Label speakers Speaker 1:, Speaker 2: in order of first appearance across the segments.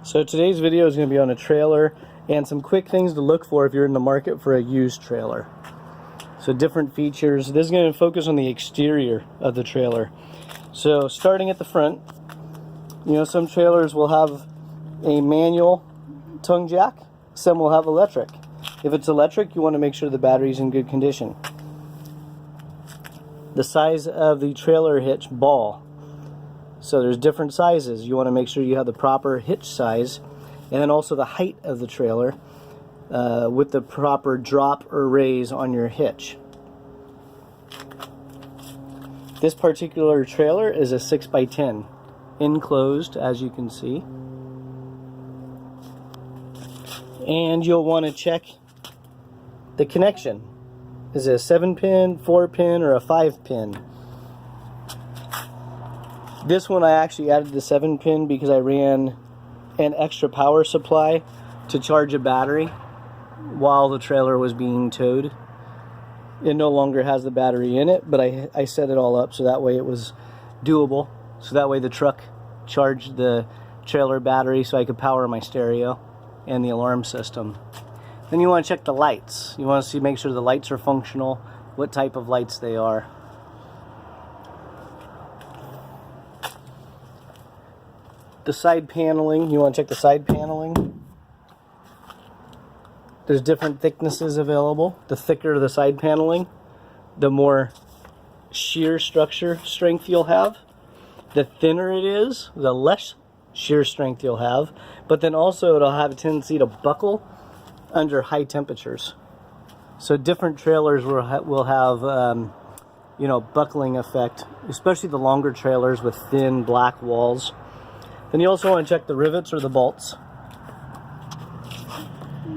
Speaker 1: So today's video is going to be on a trailer and some quick things to look for if you're in the market for a used trailer. So different features. This is going to focus on the exterior of the trailer. So starting at the front, you know, some trailers will have a manual tongue jack, some will have electric. If it's electric, you want to make sure the battery's in good condition. The size of the trailer hitch ball. So there's different sizes. You want to make sure you have the proper hitch size, and then also the height of the trailer with the proper drop or raise on your hitch. This particular trailer is a 6x10, enclosed, as you can see. And you'll want to check the connection. Is it a 7-pin, 4-pin, or a 5-pin? This one I actually added the 7-pin because I ran an extra power supply to charge a battery while the trailer was being towed. It no longer has the battery in it, but I set it all up so that way it was doable. So that way the truck charged the trailer battery so I could power my stereo and the alarm system. Then you want to check the lights. You want to make sure the lights are functional, what type of lights they are. The side paneling, you want to check the side paneling. There's different thicknesses available. The thicker the side paneling, the more shear structure strength you'll have. The thinner it is, the less shear strength you'll have. But then also it'll have a tendency to buckle under high temperatures. So different trailers will have you know, buckling effect, especially the longer trailers with thin black walls. Then you also want to check the rivets or the bolts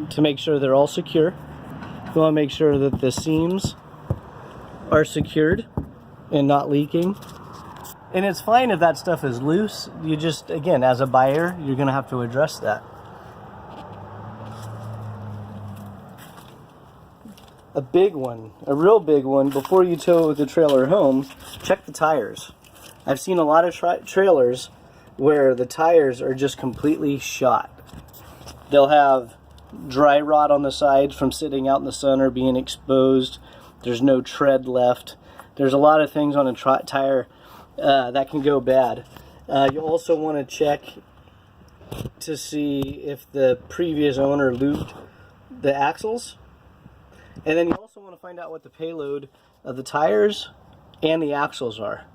Speaker 1: to make sure they're all secure. You want to make sure that the seams are secured and not leaking. And it's fine if that stuff is loose. You just, again, as a buyer, you're going to have to address that. A big one, a real big one, before you tow the trailer home, check the tires. I've seen a lot of trailers where the tires are just completely shot. They'll have dry rot on the sides from sitting out in the sun or being exposed. There's no tread left. There's a lot of things on a tire that can go bad. You also want to check to see if the previous owner lubed the axles. And then you also want to find out what the payload of the tires and the axles are.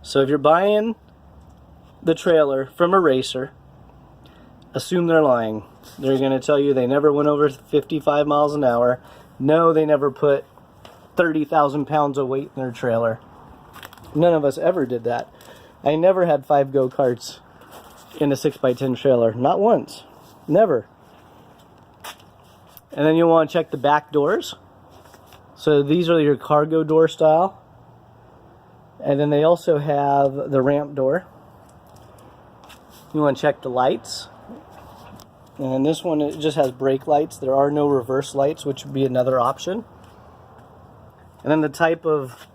Speaker 1: So if you're buying the trailer from a racer, assume they're lying. They're going to tell you they never went over 55 miles an hour. No, they never put 30,000 pounds of weight in their trailer. None of us ever did that. I never had 5 go-karts in a 6x10 trailer. Not once. Never. And then you'll want to check the back doors. So these are your cargo door style. And then they also have the ramp door. You want to check the lights. And this one, it just has brake lights. There are no reverse lights, which would be another option. And then the type of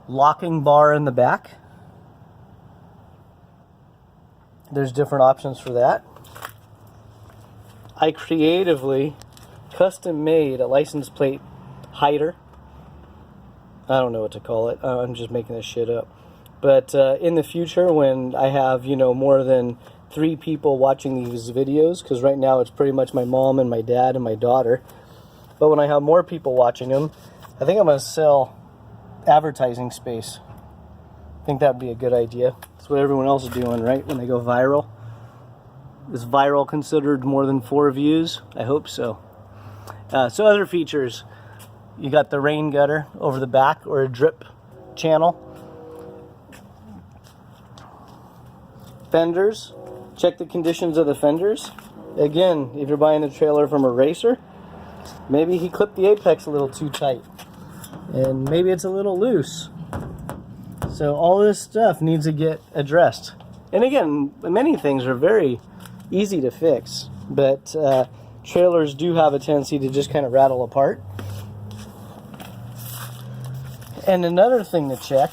Speaker 1: locking bar in the back. There's different options for that. I creatively custom made a license plate hider. I don't know what to call it. I'm just making this shit up. But in the future, when I have, you know, more than 3 people watching these videos, because right now it's pretty much my mom and my dad and my daughter. But when I have more people watching them, I think I'm going to sell advertising space. I think that would be a good idea. That's what everyone else is doing, right? When they go viral. Is viral considered more than 4 views? I hope so. So other features. You got the rain gutter over the back, or a drip channel. Fenders. Check the conditions of the fenders. Again, if you're buying a trailer from a racer, maybe he clipped the apex a little too tight. And maybe it's a little loose. So all this stuff needs to get addressed. And again, many things are very easy to fix, but trailers do have a tendency to just kind of rattle apart. And another thing to check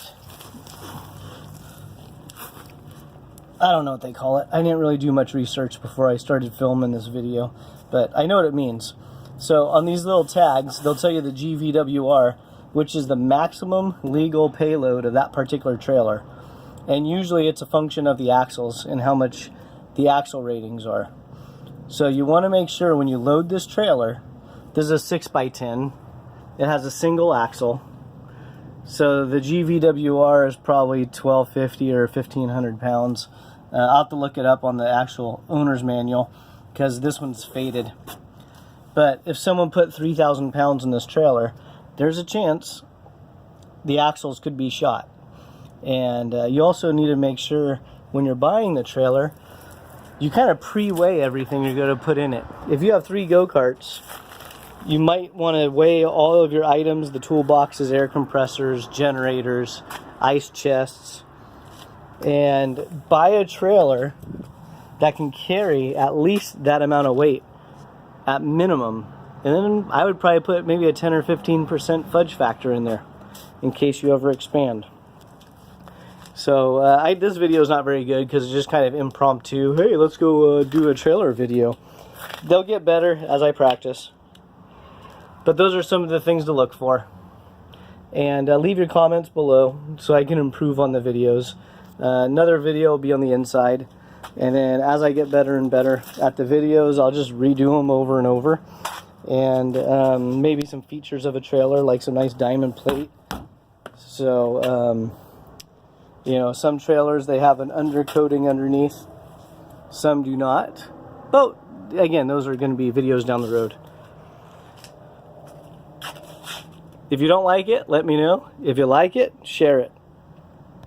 Speaker 1: I don't know what they call it. I didn't really do much research before I started filming this video, but I know what it means. So on these little tags, they'll tell you the GVWR, which is the maximum legal payload of that particular trailer. And usually it's a function of the axles and how much the axle ratings are. So you want to make sure when you load this trailer, this is a 6x10, it has a single axle. So the GVWR is probably 1250 or 1500 pounds. I'll have to look it up on the actual owner's manual because this one's faded. But if someone put 3,000 pounds in this trailer, there's a chance the axles could be shot. And you also need to make sure when you're buying the trailer, you kind of pre-weigh everything you're going to put in it. If you have 3 go-karts, you might want to weigh all of your items, the toolboxes, air compressors, generators, ice chests, and buy a trailer that can carry at least that amount of weight at minimum. And then I would probably put maybe a 10 or 15% fudge factor in there in case you ever expand. So this video is not very good because it's just kind of impromptu. Hey, let's go do a trailer video. They'll get better as I practice. But those are some of the things to look for. And leave your comments below so I can improve on the videos. Another video will be on the inside. And then as I get better and better at the videos, I'll just redo them over and over. And maybe some features of a trailer, like some nice diamond plate. So, you know, some trailers, they have an undercoating underneath. Some do not. But, again, those are going to be videos down the road. If you don't like it, let me know. If you like it, share it.